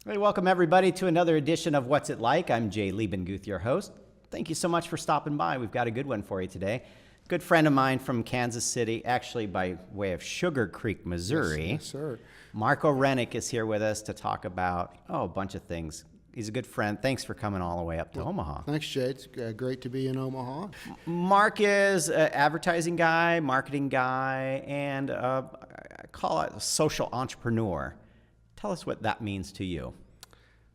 Hey, welcome everybody to another edition of What's It Like? I'm Jay Liebenguth, your host. Thank you so much for stopping by. We've got a good one for you today. Good friend of mine from Kansas City, actually by way of Sugar Creek, Missouri. Yes, sir. Marco Rennick is here with us to talk about, a bunch of things. He's a good friend. Thanks for coming all the way up to Omaha. Thanks, Jay. It's great to be in Omaha. Mark is an advertising guy, marketing guy, and I call it a social entrepreneur. Tell us what that means to you.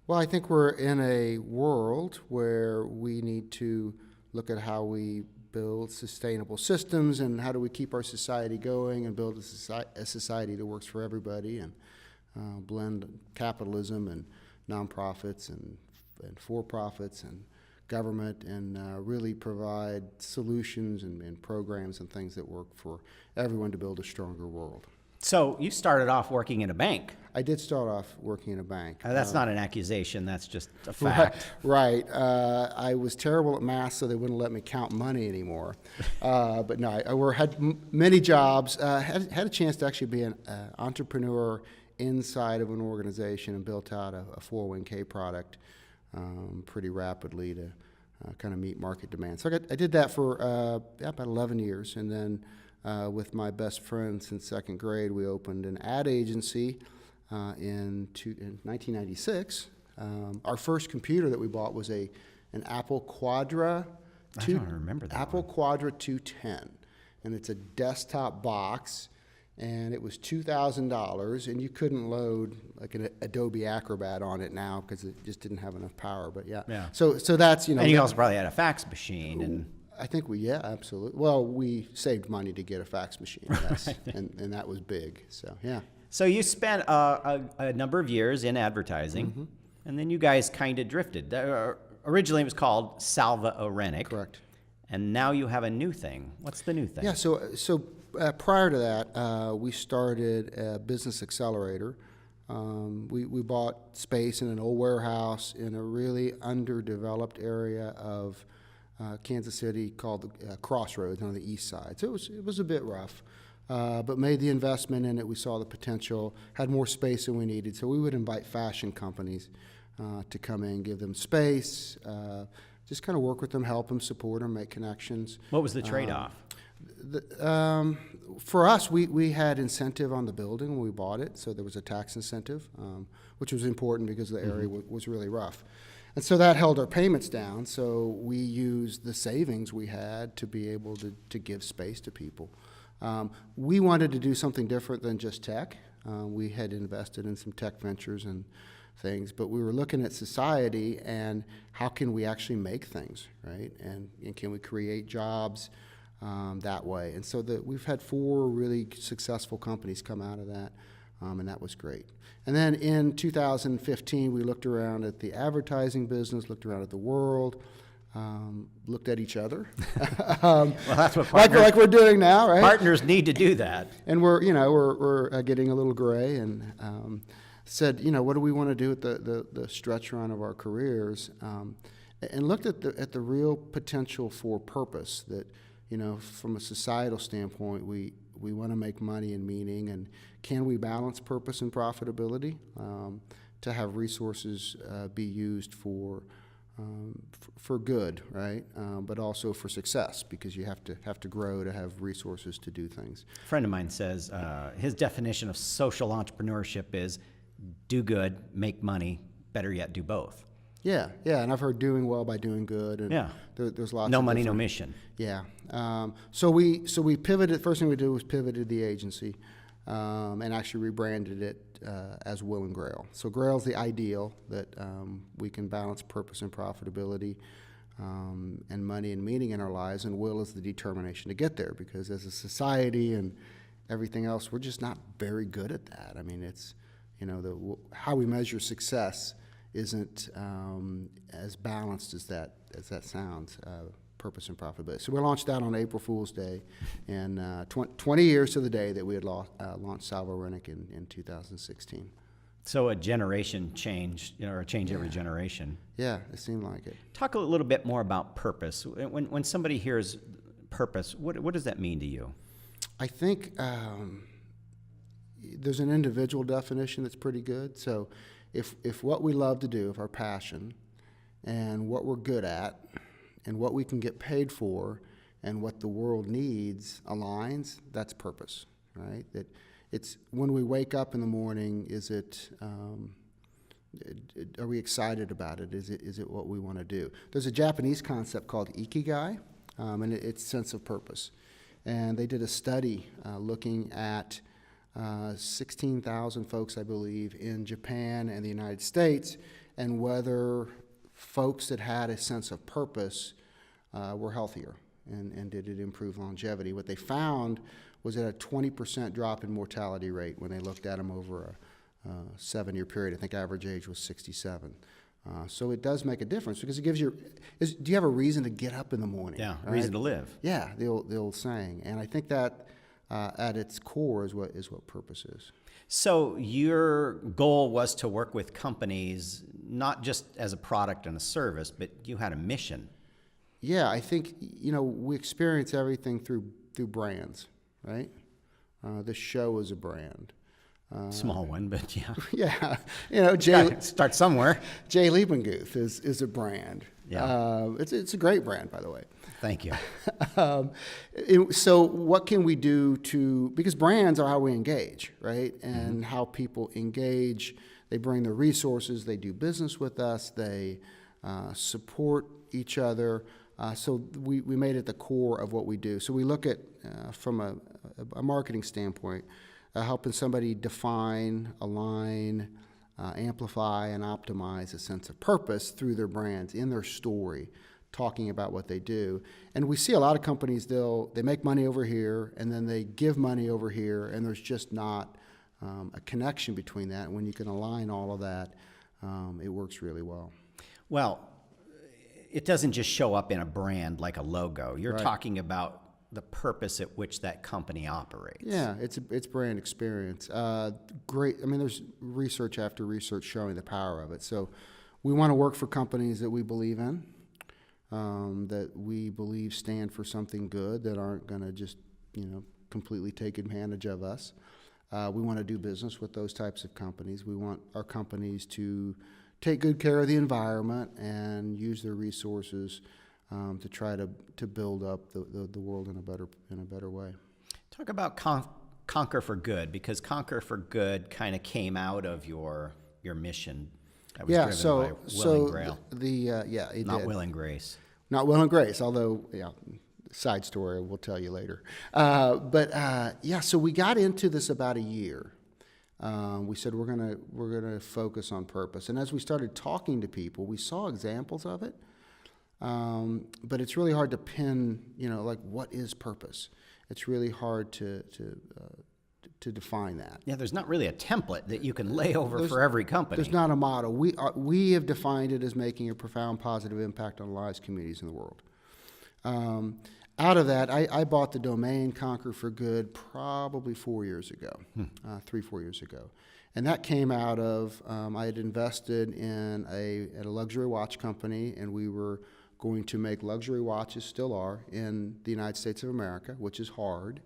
Well, I think we're in a world where we need to look at how we build sustainable systems and how do we keep our society going and build a society that works for everybody and blend capitalism and nonprofits and for-profits and government and really provide solutions and programs and things that work for everyone to build a stronger world. So you started off working in a bank. I did start off working in a bank. That's not an accusation. That's just a fact. Right. I was terrible at math, so they wouldn't let me count money anymore. But no, I had many jobs. Had a chance to actually be an entrepreneur inside of an organization and built out a 401k product pretty rapidly to kind of meet market demand. So I did that for about 11 years, and then with my best friend since second grade, we opened an ad agency in 1996. Our first computer that we bought was an Apple Quadra. I don't remember that Apple one. Quadra 210, and it's a desktop box, and it was $2,000, and you couldn't load like an Adobe Acrobat on it now because it just didn't have enough power. But yeah. So that's And you also probably had a fax machine and. I think absolutely. Well, we saved money to get a fax machine, yes, and that was big. So yeah. So you spent a number of years in advertising, and then you guys kind of drifted. Originally, it was called Salva Rennick. Correct. And now you have a new thing. What's the new thing? Yeah. So prior to that, we started a business accelerator. We bought space in an old warehouse in a really underdeveloped area of Kansas City called Crossroads on the east side. So it was a bit rough, but made the investment in it. We saw the potential, had more space than we needed. So we would invite fashion companies to come in, give them space, just kind of work with them, help them, support them, make connections. What was the trade-off? For us, we had incentive on the building when we bought it. So there was a tax incentive, which was important because the area was really rough. And so that held our payments down, so we used the savings we had to be able to give space to people. We wanted to do something different than just tech. We had invested in some tech ventures and things, but we were looking at society and how can we actually make things, right? And can we create jobs that way? And so we've had 4 really successful companies come out of that. And that was great. And then in 2015, we looked around at the advertising business, looked around at the world, looked at each other. Well, that's what partners, like we're doing now, right? Partners need to do that. And we're getting a little gray, and said, what do we want to do at the stretch run of our careers? And looked at the real potential for purpose that, from a societal standpoint, we want to make money and meaning, and can we balance purpose and profitability to have resources be used for good, right? But also for success, because you have to grow to have resources to do things. A friend of mine says his definition of social entrepreneurship is do good, make money, better yet, do both. Yeah, and I've heard doing well by doing good, and there's lots. No of money, different, no mission. Yeah, so we pivoted. First thing we did was pivoted the agency, and actually rebranded it as Will and Grail. So Grail's the ideal that we can balance purpose and profitability, and money and meaning in our lives, and Will is the determination to get there. Because as a society and everything else, we're just not very good at that. I mean, it's how we measure success isn't as balanced as that sounds, purpose and profitability. So we launched that on April Fool's Day, and 20 years to the day that we had launched Salva Rennick in 2016. So a generation change, or a change every generation. Yeah, it seemed like it. Talk a little bit more about purpose. When somebody hears purpose, what does that mean to you? I think there's an individual definition that's pretty good. So if what we love to do, if our passion and what we're good at and what we can get paid for and what the world needs aligns, that's purpose, right? That it's when we wake up in the morning, are we excited about it? Is it what we want to do? There's a Japanese concept called ikigai, and it's sense of purpose. And they did a study looking at 16,000 folks, I believe, in Japan and the United States, and whether folks that had a sense of purpose were healthier, and did it improve longevity. What they found was at a 20% drop in mortality rate when they looked at them over a 7-year period. I think average age was 67. So it does make a difference because it gives you, do you have a reason to get up in the morning? Yeah, right? reason to live. Yeah, the old saying. And I think that at its core is what purpose is. So your goal was to work with companies, not just as a product and a service, but you had a mission. Yeah, I think, we experience everything through brands, right? This show is a brand. Small one, but yeah. Yeah, Jay Start somewhere. Jay Liebenguth is a brand. Yeah. It's a great brand, by the way. Thank you. So what can we do because brands are how we engage, right? And how people engage, they bring their resources, they do business with us, they support each other. So we made it the core of what we do. So we look at, from a marketing standpoint, helping somebody define, align, amplify, and optimize a sense of purpose through their brands, in their story, talking about what they do. And we see a lot of companies, they make money over here, and then they give money over here, and there's just not a connection between that. And when you can align all of that, it works really well. Well, it doesn't just show up in a brand like a logo. You're Right. talking about the purpose at which that company operates. Yeah, it's brand experience. Great. I mean, there's research after research showing the power of it. So we want to work for companies that we believe in, that we believe stand for something good, that aren't going to just, completely take advantage of us. We want to do business with those types of companies. We want our companies to take good care of the environment and use their resources to try to build up the world in a better way. Talk about Conquer for Good, because Conquer for Good kind of came out of your mission. That was driven by Will and Grail. It Not did. Will and Grace. Not Will and Grace, although, side story we'll tell you later. So we got into this about a year. We said we're gonna focus on purpose, and as we started talking to people, we saw examples of it. But it's really hard to pin, what is purpose? It's really hard to define that. Yeah, there's not really a template that you can lay over for every company. There's not a model. We have defined it as making a profound positive impact on lives, communities, in the world. Out of that, I bought the domain Conquer for Good probably 4 years ago, 3-4 years ago. And that came out of, I had invested in a luxury watch company, and we were going to make luxury watches, still are, in the United States of America, which is hard,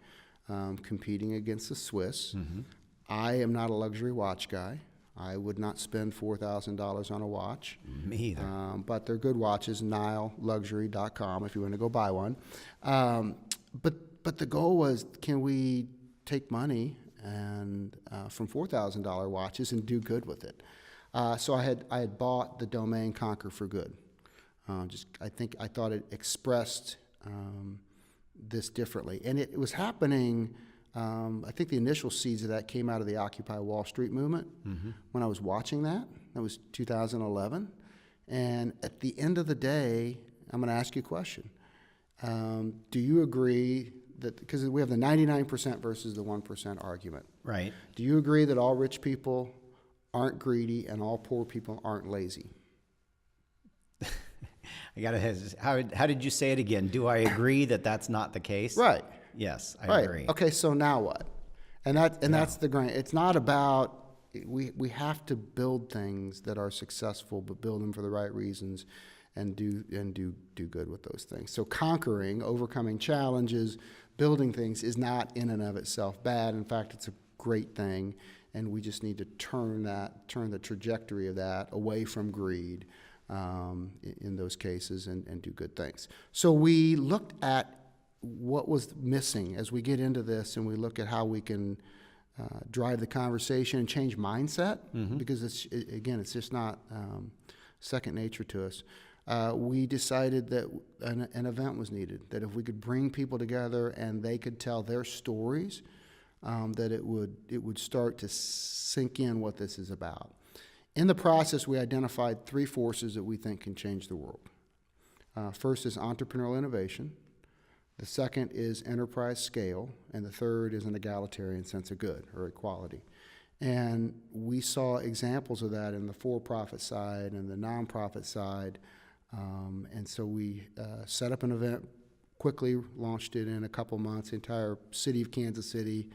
competing against the Swiss. Mm-hmm. I am not a luxury watch guy. I would not spend $4,000 on a watch. Me either. But they're good watches, nileluxury.com if you want to go buy one. But the goal was, can we take money and from $4,000 watches and do good with it? So I had bought the domain Conquer for Good. I thought it expressed this differently, and it was happening. I think the initial seeds of that came out of the Occupy Wall Street movement. Mm-hmm. When I was watching that was 2011. And at the end of the day, I'm going to ask you a question. Do you agree that, because we have the 99% versus the 1% argument. Right. Do you agree that all rich people aren't greedy and all poor people aren't lazy? I gotta. How did you say it again? Do I agree that that's not the case? Right. Yes, I agree. Okay, so now what? That's the grain. It's not about, we have to build things that are successful, but build them for the right reasons and do good with those things. So overcoming challenges, building things is not in and of itself bad. In fact, it's a great thing, and we just need to turn the trajectory of that away from greed in those cases and do good things. So we looked at what was missing as we get into this, and we look at how we can drive the conversation and change mindset, because it's just not second nature to us. We decided that an event was needed, that if we could bring people together and they could tell their stories, that it would start to sink in what this is about. In the process, we identified 3 forces that we think can change the world. First is entrepreneurial innovation. The second is enterprise scale, and the third is an egalitarian sense of good, or equality. And we saw examples of that in the for-profit side and the nonprofit side, and so we set up an event, quickly launched it in a couple months. The entire city of Kansas City,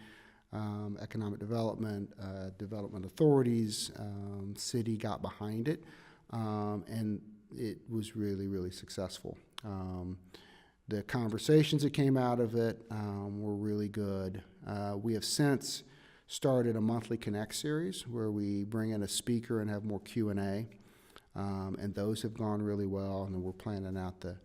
economic development, development authorities, city got behind it, and it was really, really successful. The conversations that came out of it were really good. We have since started a monthly Connect series where we bring in a speaker and have more Q&A, and those have gone really well, and we're planning out the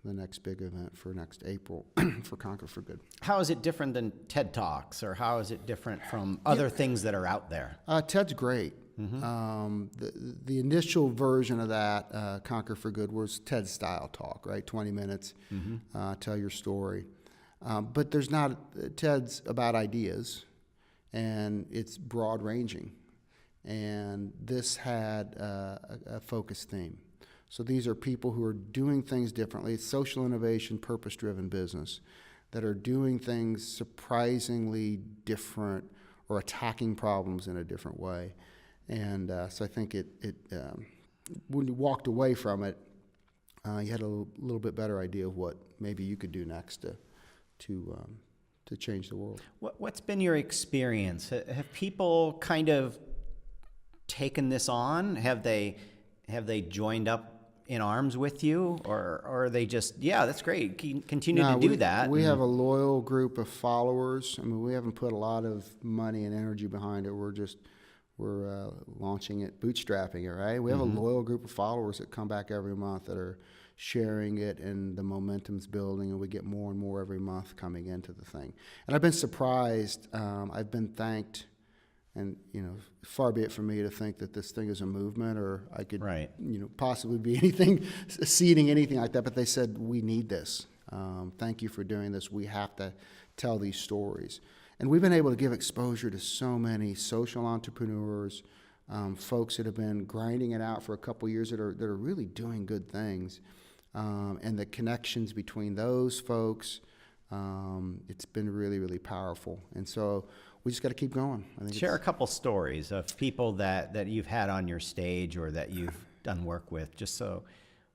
next big event for next April for Conquer for Good. How is it different than TED Talks, or how is it different from other things that are out there? TED's great. The initial version of that, Conquer for Good, was TED style talk, right? 20 minutes, tell your story. But there's not, TED's about ideas, and it's broad ranging. And this had a focused theme. So these are people who are doing things differently. It's social innovation, purpose-driven business that are doing things surprisingly different or attacking problems in a different way. And so I think when you walked away from it, you had a little bit better idea of what maybe you could do next to change the world. What's been your experience? Have people kind of taken this on? Have they joined up in arms with you, or are they just, yeah, that's great, continue to do that? We have a loyal group of followers. I mean, we haven't put a lot of money and energy behind it. We're launching it, bootstrapping it, right? We have a loyal group of followers that come back every month that are sharing it, and the momentum's building, and we get more and more every month coming into the thing. And I've been surprised. I've been thanked. And, far be it from me to think that this thing is a movement, or I could, possibly be anything, seeding anything like that. But they said, we need this. Thank you for doing this. We have to tell these stories. And we've been able to give exposure to so many social entrepreneurs, folks that have been grinding it out for a couple years that are really doing good things. And the connections between those folks, it's been really, really powerful. And so we just got to keep going. Share a couple stories of people that you've had on your stage or that you've done work with, just so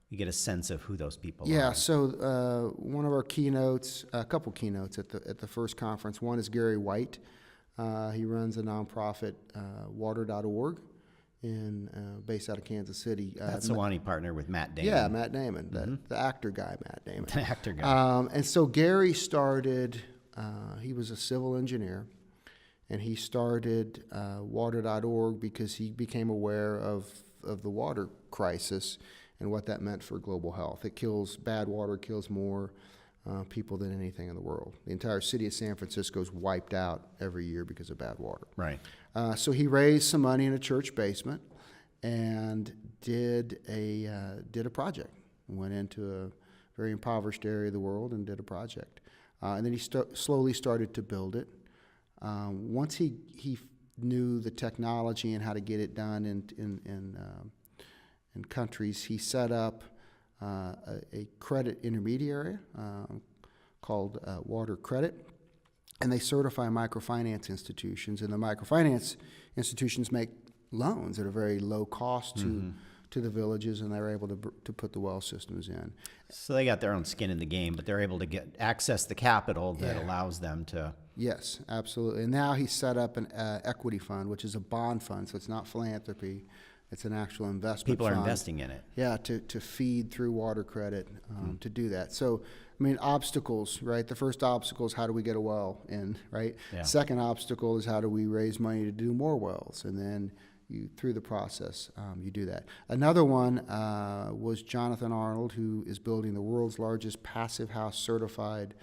you get a sense of who those people are. Yeah, so one of our keynotes, a couple keynotes at the first conference. One is Gary White. He runs a nonprofit, water.org, based out of Kansas City. That's the one he partnered with Matt Damon. Yeah, Matt Damon, the actor guy, Matt Damon. The actor guy. And so Gary started, he was a civil engineer, and he started water.org because he became aware of the water crisis and what that meant for global health. Bad water kills more people than anything in the world. The entire city of San Francisco is wiped out every year because of bad water. Right. So he raised some money in a church basement and did a project. Went into a very impoverished area of the world and did a project. And then he slowly started to build it. Once he knew the technology and how to get it done in countries, he set up a credit intermediary called Water Credit, and they certify microfinance institutions, and the microfinance institutions make loans at a very low cost to the villages, and they're able to put the well systems in. So they got their own skin in the game, but they're able to access the capital that allows them to. Yes, absolutely. And now he's set up an equity fund, which is a bond fund, so it's not philanthropy. It's an actual investment People are fund. investing in it. Yeah, to feed through water credit, to do that. So, I mean, obstacles, right? The first obstacle is how do we get a well in, right? Yeah. Second obstacle is how do we raise money to do more wells? And then you, through the process, you do that. Another one was Jonathan Arnold, who is building the world's largest passive house certified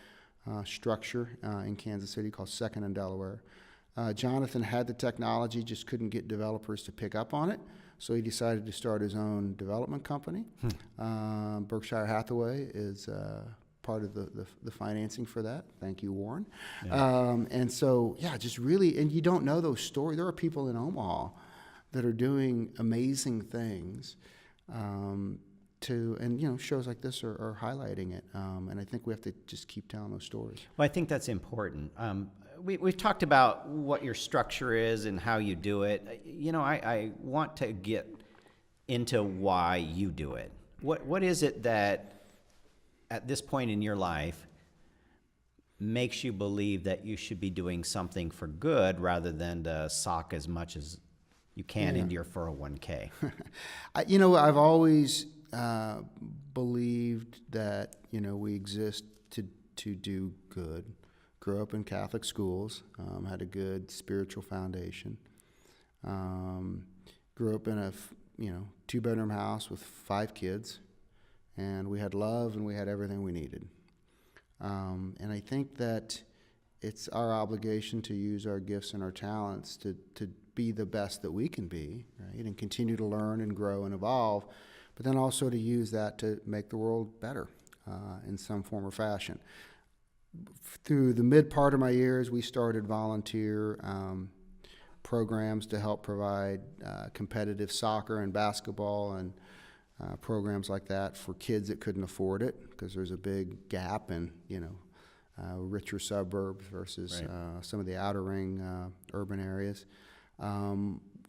structure in Kansas City called Second and Delaware. Jonathan had the technology, just couldn't get developers to pick up on it. So he decided to start his own development company. Berkshire Hathaway is part of the financing for that. Thank you, Warren. Yeah. And so, yeah, just really, and you don't know those stories. There are people in Omaha that are doing amazing things and, you know, shows like this are highlighting it. And I think we have to just keep telling those stories. Well, I think that's important. We've talked about what your structure is and how you do it. You know, I want to get into why you do it. What is it that, at this point in your life, makes you believe that you should be doing something for good rather than to sock as much as you can into your 401k? You know, I've always believed that, you know, we exist to do good. Grew up in Catholic schools, had a good spiritual foundation. Grew up in a, you know, 2-bedroom house with 5 kids, and we had love and we had everything we needed. And I think that it's our obligation to use our gifts and our talents to be the best that we can be, right? And continue to learn and grow and evolve, but then also to use that to make the world better in some form or fashion. Through the mid part of my years, we started volunteer programs to help provide competitive soccer and basketball and programs like that for kids that couldn't afford it, because there's a big gap in, you know, richer suburbs versus some of the outer ring urban areas.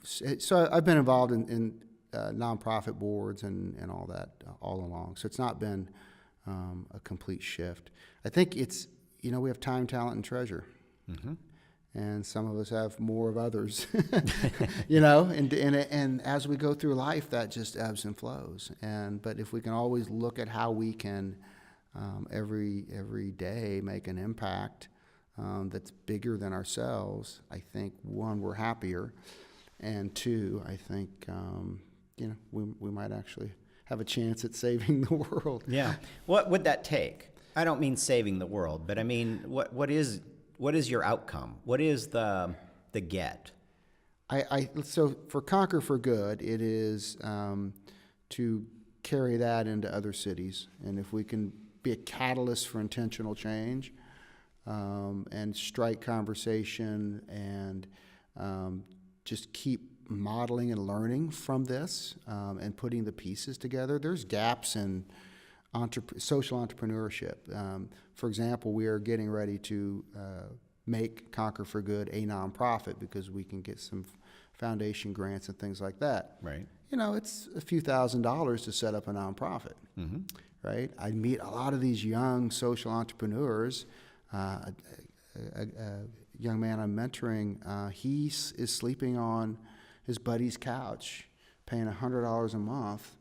So I've been involved in nonprofit boards and all that all along. So it's not been a complete shift. I think it's, you know, we have time, talent, and treasure. Mm-hmm. And some of us have more of others, you know, and as we go through life, that just ebbs and flows. But if we can always look at how we can every day make an impact that's bigger than ourselves, I think, one, we're happier, and two, I think, you know, we might actually have a chance at saving the world. Yeah. What would that take? I don't mean saving the world, but I mean, what is your outcome? What is the get? So for Conquer for Good, it is to carry that into other cities, and if we can be a catalyst for intentional change and strike conversation and just keep modeling and learning from this and putting the pieces together. There's gaps in social entrepreneurship. For example, we are getting ready to make Conquer for Good a nonprofit because we can get some foundation grants and things like that. Right. You know, it's a few $1,000s to set up a nonprofit, right? I meet a lot of these young social entrepreneurs. A young man I'm mentoring, he is sleeping on his buddy's couch, paying $100 a month,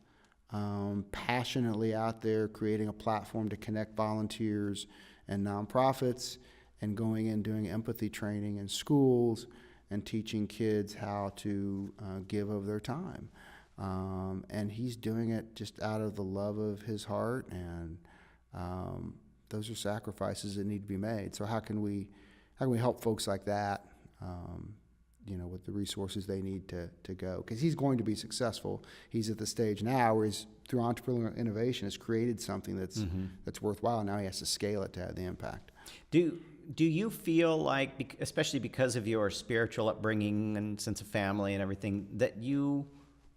passionately out there creating a platform to connect volunteers and nonprofits, and going in doing empathy training in schools and teaching kids how to give of their time. And he's doing it just out of the love of his heart, and those are sacrifices that need to be made. So how can we help folks like that, you know, with the resources they need to go? Because he's going to be successful. He's at the stage now where he's, through entrepreneurial innovation, has created something that's worthwhile. Now he has to scale it to have the impact. Do you feel like, especially because of your spiritual upbringing and sense of family and everything, that you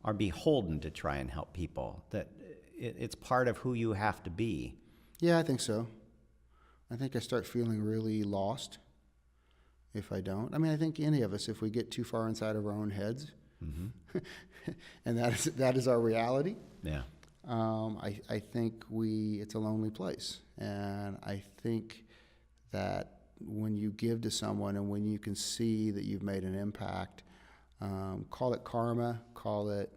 are beholden to try and help people, that it's part of who you have to be? Yeah, I think so. I think I start feeling really lost if I don't. I mean, I think any of us, if we get too far inside of our own heads, and that is our reality. Yeah. I think it's a lonely place, and I think that when you give to someone and when you can see that you've made an impact, call it karma, call it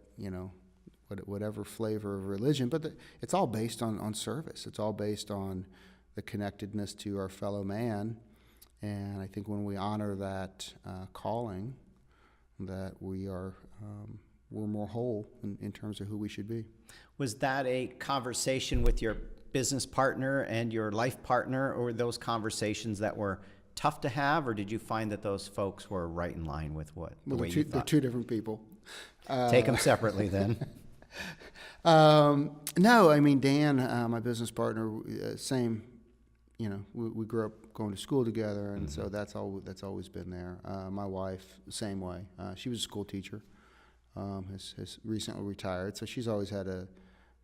whatever flavor of religion, but it's all based on service. It's all based on the connectedness to our fellow man. And I think when we honor that calling, that we're more whole in terms of who we should be. Was that a conversation with your business partner and your life partner, or were those conversations that were tough to have, or did you find that those folks were right in line with the way you They're thought? two different people. Take them separately then. No, I mean, Dan, my business partner, same. We grew up going to school together, and so that's always been there. My wife, same way. She was a school teacher, has recently retired, so she's always had a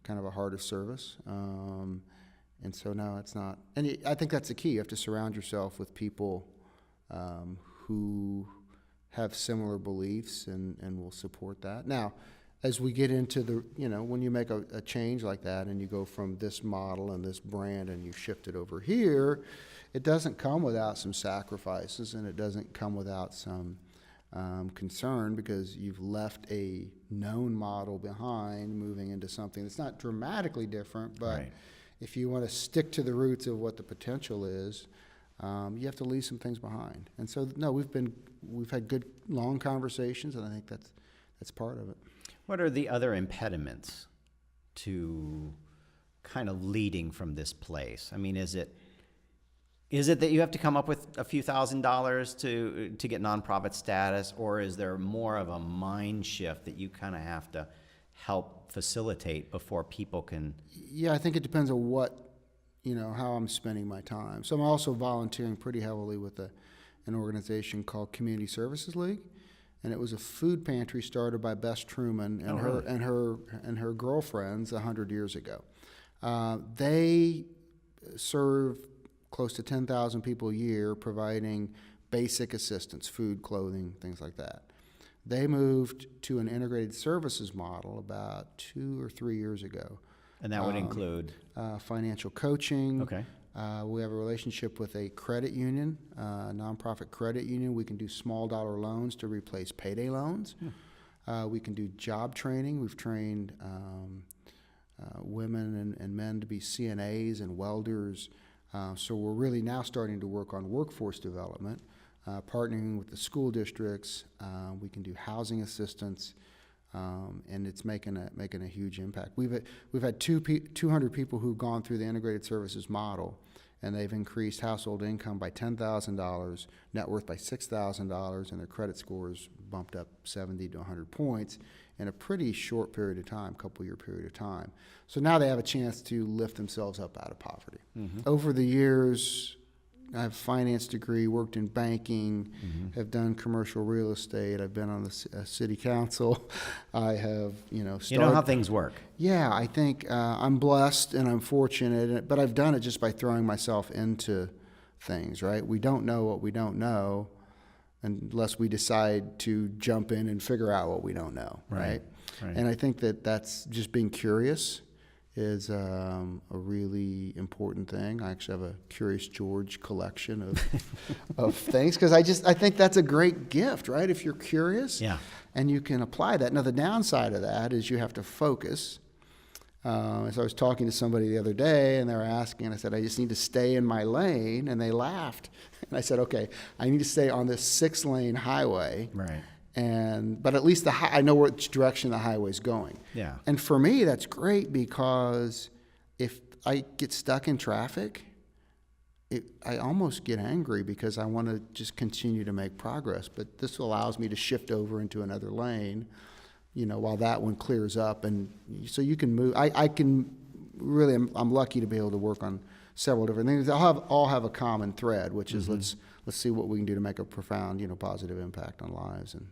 kind of a heart of service. And so no, it's not. And I think that's the key. You have to surround yourself with people who have similar beliefs and will support that. Now, as we get into when you make a change like that and you go from this model and this brand and you shift it over here, it doesn't come without some sacrifices, and it doesn't come without some concern, because you've left a known model behind, moving into something that's not dramatically different, but Right. if you want to stick to the roots of what the potential is, you have to leave some things behind. And so, no, we've had good long conversations, and I think that's part of it. What are the other impediments to kind of leading from this place? I mean, is it that you have to come up with a few $1,000s to get nonprofit status, or is there more of a mind shift that you kind of have to help facilitate before people can? Yeah, I think it depends on how I'm spending my time. So I'm also volunteering pretty heavily with an organization called Community Services League, and it was a food pantry started by Bess Truman and her girlfriends 100 years ago. They serve close to 10,000 people a year, providing basic assistance, food, clothing, things like that. They moved to an integrated services model about 2 or 3 years ago. And that would include? Financial coaching. Okay. We have a relationship with a credit union, a nonprofit credit union. We can do small dollar loans to replace payday loans. We can do job training. We've trained women and men to be CNAs and welders. So we're really now starting to work on workforce development, partnering with the school districts. We can do housing assistance, and it's making a huge impact. We've had 200 people who've gone through the integrated services model, and they've increased household income by $10,000, net worth by $6,000, and their credit scores bumped up 70 to 100 points in a pretty short period of time, couple-year period of time. So now they have a chance to lift themselves up out of poverty. Over the years, I have a finance degree, worked in banking, have done commercial real estate. I've been on the city council. I have, started. You know how things work. Yeah, I think I'm blessed and I'm fortunate, but I've done it just by throwing myself into things, right? We don't know what we don't know unless we decide to jump in and figure out what we don't know, right? And I think that's just being curious is a really important thing. I actually have a Curious George collection of things, because I think that's a great gift, right? If you're curious, and you can apply that. Now, the downside of that is you have to focus. So I was talking to somebody the other day, and they were asking, and I said, I just need to stay in my lane, and they laughed. And I said, okay, I need to stay on this 6-lane highway. Right. But at least I know which direction the highway's going. Yeah. And for me, that's great, because if I get stuck in traffic, I almost get angry because I want to just continue to make progress. But this allows me to shift over into another lane, while that one clears up. And so you can move. I can really, I'm lucky to be able to work on several different things. All have a common thread, which is let's see what we can do to make a profound, positive impact on lives and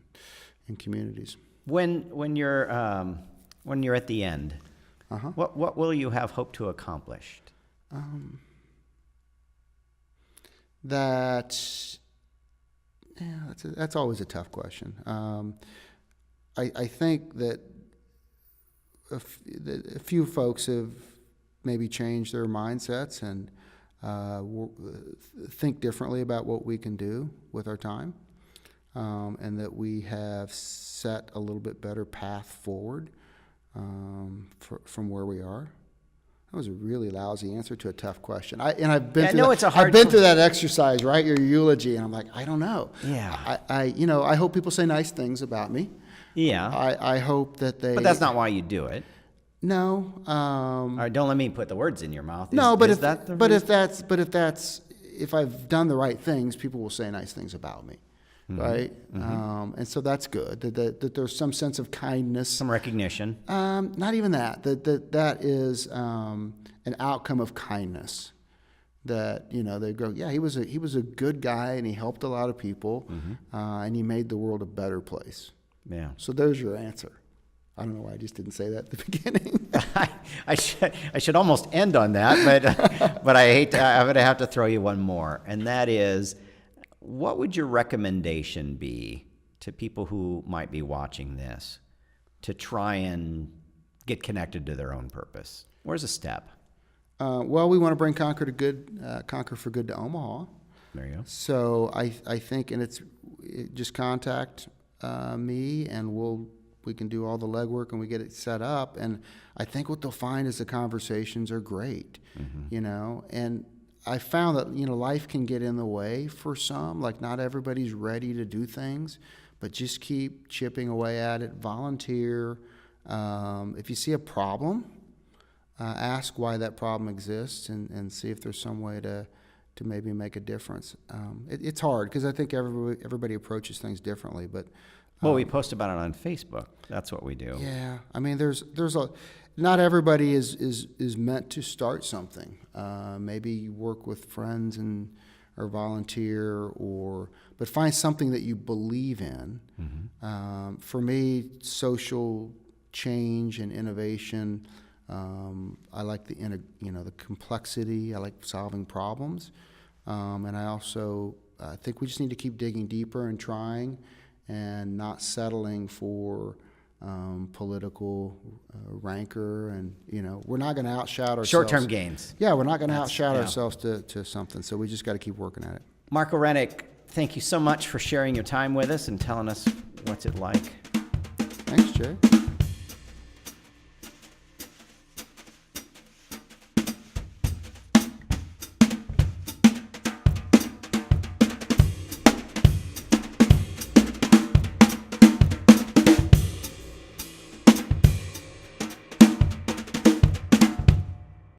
communities. When you're at the end, what will you have hoped to accomplish? That's always a tough question. I think that a few folks have maybe change their mindsets and think differently about what we can do with our time. and that we have set a little bit better path forward from where we are. That was a really lousy answer to a tough question. I've been Yeah, through no, that, it's a hard I've been que- through that exercise, write your eulogy, and I'm like, I don't know. Yeah. I hope people say nice things about me. Yeah. I hope that they. But that's not why you do it. No. All right, don't let me put the words in your mouth. No, but is if that the but reason? if I've done the right things, people will say nice things about me, right? And so that's good. That there's some sense of kindness. Some recognition. Not even that. That is an outcome of kindness. That they go, yeah, he was a good guy and he helped a lot of people, and he made the world a better place. Yeah. So there's your answer. I don't know why I just didn't say that at the beginning. I should almost end on that, but I hate to, I'm going to have to throw you one more, and that is, what would your recommendation be to people who might be watching this to try and get connected to their own purpose? Where's a step? Well, we want to bring Conquer for Good to Omaha. There you go. So I think, and just contact me, and we can do all the legwork and we get it set up. And I think what they'll find is the conversations are great, and I found that, life can get in the way for some, like not everybody's ready to do things, but just keep chipping away at it, volunteer. If you see a problem, ask why that problem exists and see if there's some way to maybe make a difference. It's hard because I think everybody approaches things differently, but Well, we post about it on Facebook. That's what we do. yeah, I mean, there's not everybody is meant to start something. Maybe you work with friends or volunteer, but find something that you believe in. For me, social change and innovation. I like the complexity. I like solving problems, and I also think we just need to keep digging deeper and trying, and not settling for political rancor. And we're not going to outshout ourselves. Short-term gains. Yeah, we're not going to outshout yeah. ourselves to something. So we just got to keep working at it. Marco Rennick, thank you so much for sharing your time with us and telling us what's it like. Thanks, Jay.